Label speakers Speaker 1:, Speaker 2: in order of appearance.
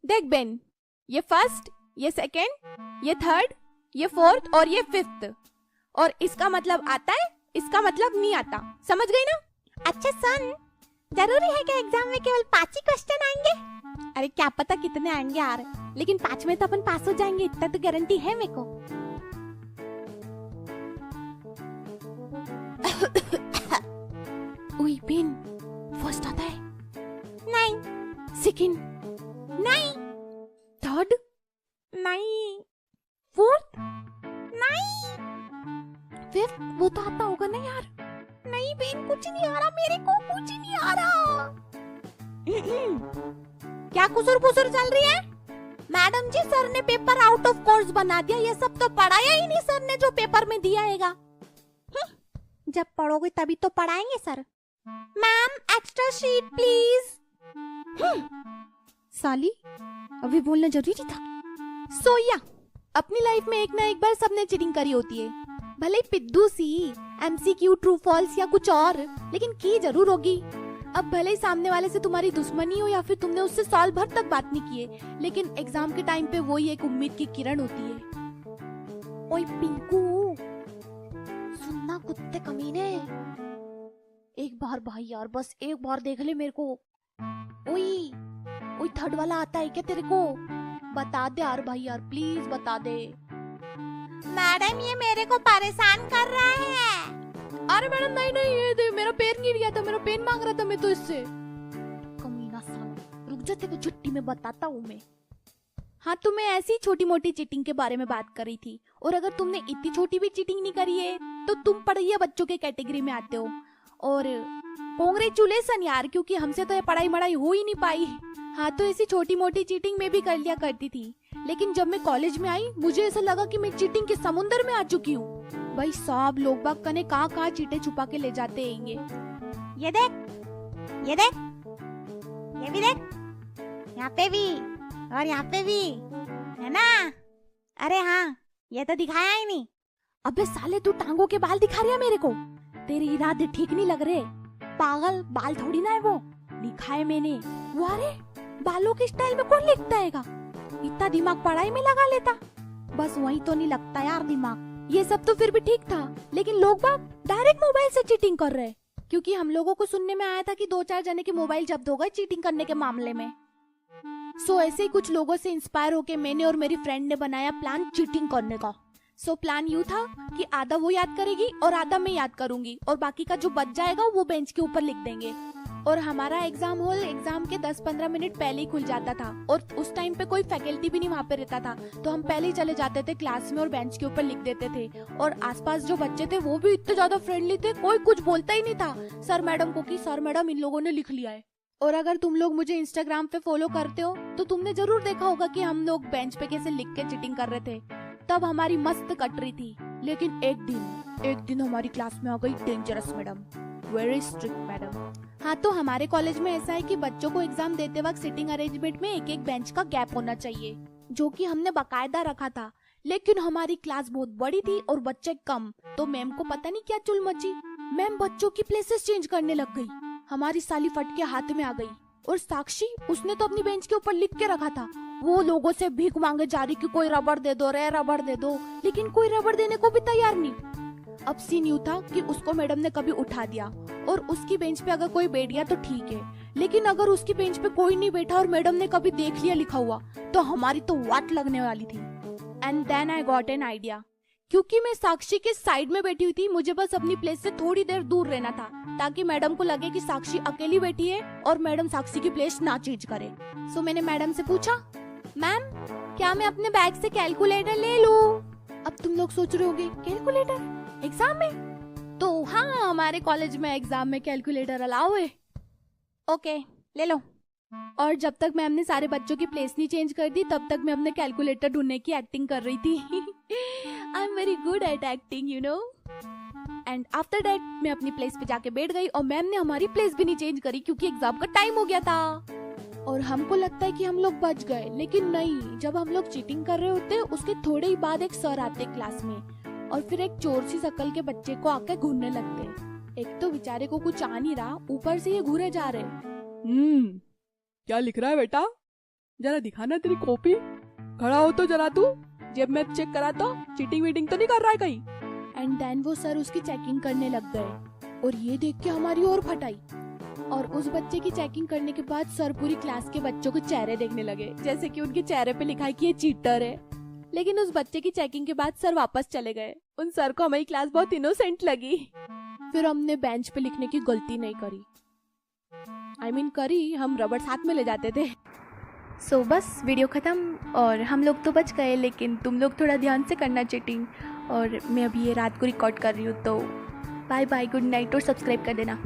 Speaker 1: देख बेन, ये फर्स्ट, ये सेकंड, ये थर्ड, ये फोर्थ और ये फिफ्थ, और इसका मतलब आता है, इसका मतलब नहीं आता। समझ गई ना?
Speaker 2: अच्छा सुन, जरूरी है कि एग्जाम में केवल 5 ही क्वेश्चन आएंगे?
Speaker 1: अरे क्या पता कितने आएंगे यार, लेकिन 5 में तो अपन पास हो जाएंगे, इतना तो गारंटी है मेरे को। ओए बेन, फर्स्ट आता है?
Speaker 2: नहीं।
Speaker 1: सेकंड?
Speaker 2: नहीं।
Speaker 1: थर्ड?
Speaker 2: नहीं।
Speaker 1: फोर्थ?
Speaker 2: नहीं।
Speaker 1: फिफ्थ? वो तो आता होगा ना यार।
Speaker 2: नहीं बेन, कुछ नहीं आ रहा मेरे को, कुछ नहीं आ रहा।
Speaker 1: क्या कुसुर पुसुर चल रही है?
Speaker 2: मैडम जी, सर ने पेपर आउट ऑफ कोर्स बना दिया, ये सब तो पढ़ाया ही नहीं सर ने जो पेपर में दिया हैगा।
Speaker 1: जब पढ़ोगे तभी तो पढ़ाएंगे sir.
Speaker 2: Ma'am, extra sheet please.
Speaker 1: साली, अभी बोलना जरूरी था। सोया, अपनी लाइफ में एक ना एक बार सबने चीटिंग करी होती है, भले ही पिद्दू सी, एमसीक्यू, ट्रू फॉल्स या कुछ और, लेकिन की जरूर होगी। अब भले ही सामने वाले से तुम्हारी दुश्मनी हो या फिर तुमने उससे साल भर तक बात नहीं की है, लेकिन एग्जाम के टाइम पे वही एक उम्मीद की किरण होती है।
Speaker 2: ओए पिंकू, सुनना कुत्ते कमीने,
Speaker 1: एक बार भाई यार, बस एक बार देख ले मेरे को। ओई ओई, थर्ड वाला आता है क्या तेरे को? बता दे यार भाई यार, प्लीज बता दे।
Speaker 2: मैडम ये मेरे को परेशान कर रहा है।
Speaker 1: अरे मैडम नहीं नहीं, ये मेरा पेन गिर गया था, मेरा पेन मांग रहा था मैं तो इससे। कमीना साला, रुक जा, तेरे को छुट्टी में बताता हूँ मैं। हाँ, तो मैं ऐसी छोटी मोटी चीटिंग के बारे में बात कर रही थी, और अगर तुमने इतनी छोटी भी चीटिंग नहीं करी है तो तुम पढ़िया बच्चों के कैटेगरी में आते हो। और कांग्रेचुलेसन यार, क्योंकि हमसे तो ये पढ़ाई मढ़ाई हो ही नहीं पाई। हाँ, तो ऐसी छोटी मोटी चीटिंग मैं भी कर लिया करती थी, लेकिन जब मैं कॉलेज में आई मुझे ऐसा लगा कि मैं चीटिंग के समुंदर में आ चुकी हूँ। भाई सब लोग बाग कने कहाँ चीटे छुपा के ले जाते हैंगे।
Speaker 2: ये देख, ये देख, ये भी देख, यहाँ पे भी और यहाँ पे भी है ना। अरे हाँ, ये तो दिखाया ही नहीं।
Speaker 1: अबे साले, तू टांगों के बाल दिखा रही है मेरे को? तेरे इरादे ठीक नहीं लग रहे। पागल, बाल थोड़ी ना है वो, लिखा है मैंने। वो अरे, बालों के स्टाइल में कौन लिखता हैगा? इतना दिमाग पढ़ाई में लगा लेता, बस वही तो नहीं लगता यार दिमाग। ये सब तो फिर भी ठीक था, लेकिन लोग बाग डायरेक्ट मोबाइल से चीटिंग कर रहे, क्योंकि हम लोगों को सुनने में आया था कि 2-4 जने के मोबाइल जब्त हो गए चीटिंग करने के मामले में। सो ऐसे ही कुछ लोगों से इंस्पायर होके मैंने और मेरी फ्रेंड ने बनाया प्लान चीटिंग करने का। सो प्लान यूँ था कि आधा वो याद करेगी और आधा मैं याद करूंगी, और बाकी का जो बच जाएगा वो बेंच के ऊपर लिख देंगे। और हमारा एग्जाम हॉल एग्जाम के 10-15 मिनट पहले ही खुल जाता था, और उस टाइम पे कोई फैकल्टी भी नहीं वहाँ पे रहता था, तो हम पहले ही चले जाते थे क्लास में और बेंच के ऊपर लिख देते थे। और आसपास जो बच्चे थे वो भी इतने ज्यादा फ्रेंडली थे, कोई कुछ बोलता ही नहीं था सर मैडम को कि सर मैडम इन लोगों ने लिख लिया है। और अगर तुम लोग मुझे इंस्टाग्राम पे फॉलो करते हो तो तुमने जरूर देखा होगा कि हम लोग बेंच पे कैसे लिख के चीटिंग कर रहे थे। तब हमारी मस्त कट रही थी, लेकिन एक दिन हमारी क्लास में आ गई dangerous madam, very strict madam. हाँ, तो हमारे कॉलेज में ऐसा है कि बच्चों को एग्जाम देते वक्त सिटिंग अरेंजमेंट में एक एक बेंच का गैप होना चाहिए, जो कि हमने बकायदा रखा था। लेकिन हमारी क्लास बहुत बड़ी थी और बच्चे कम, तो मैम को पता नहीं क्या चुल मची, मैम बच्चों की प्लेसेस चेंज करने लग गई। हमारी साली फट के हाथ में आ गई, और साक्षी, उसने तो अपनी बेंच के ऊपर लिख के रखा था, वो लोगों से भीख मांगे जा रही कि कोई रबड़ दे दो रे, रबड़ दे दो, लेकिन कोई रबड़ देने को भी तैयार नहीं। अब सीन यूँ था कि उसको मैडम ने कभी उठा दिया, और उसकी बेंच पे अगर कोई बैठ गया तो ठीक है, लेकिन अगर उसकी बेंच पे कोई नहीं बैठा और मैडम ने कभी देख लिया लिखा हुआ, तो हमारी तो वाट लगने वाली थी। And then I got an idea. क्योंकि मैं साक्षी के साइड में बैठी हुई थी, मुझे बस अपनी प्लेस से थोड़ी देर दूर रहना था, ताकि मैडम को लगे कि साक्षी अकेली बैठी है और मैडम साक्षी की प्लेस ना चेंज करे। सो मैंने मैडम से पूछा, मैम क्या मैं अपने बैग से कैलकुलेटर ले लूं? अब तुम लोग सोच रहे होगे, कैलकुलेटर एग्जाम में? तो हाँ, हमारे कॉलेज में एग्जाम में कैलकुलेटर अलाउ है। ओके, ले लो। और जब तक मैम ने सारे बच्चों की प्लेस नहीं चेंज कर दी, तब तक मैं अपने कैलकुलेटर ढूंढने की एक्टिंग कर रही थी। I am very good at acting, you know. And after that मैं अपनी प्लेस पे जाके बैठ गई, और मैम ने हमारी प्लेस भी नहीं चेंज करी क्योंकि एग्जाम का टाइम हो गया था। और हमको लगता है कि हम लोग बच गए, लेकिन नहीं। जब हम लोग चीटिंग कर रहे होते, उसके थोड़े ही बाद एक सर आते क्लास में, और फिर एक चोर सी शक्ल के बच्चे को आके घूरने लगते। एक तो बेचारे को कुछ आ नहीं रहा, ऊपर से ये घूरे जा रहे।
Speaker 3: क्या लिख रहा है बेटा?
Speaker 1: जरा दिखाना तेरी कॉपी। खड़ा हो तो जरा तू, जेब में चेक करा तो चीटिंग वीटिंग तो नहीं कर रहा है कहीं। एंड देन वो सर उसकी चेकिंग करने लग गए और ये देख के हमारी और फटाई। और उस बच्चे की चेकिंग करने के बाद सर पूरी क्लास के बच्चों के चेहरे देखने लगे, जैसे कि उनके चेहरे पे लिखा है कि ये चीटर है। लेकिन उस बच्चे की चेकिंग के बाद सर वापस चले गए। उन सर को हमारी क्लास बहुत इनोसेंट लगी। फिर हमने बेंच पे लिखने की गलती नहीं करी। करी, हम रबड़ साथ में ले जाते थे। सो बस वीडियो ख़त्म और हम लोग तो बच गए, लेकिन तुम लोग थोड़ा ध्यान से करना चीटिंग। और मैं अभी ये रात को रिकॉर्ड कर रही हूँ, तो बाय बाय, गुड नाइट और सब्सक्राइब कर देना।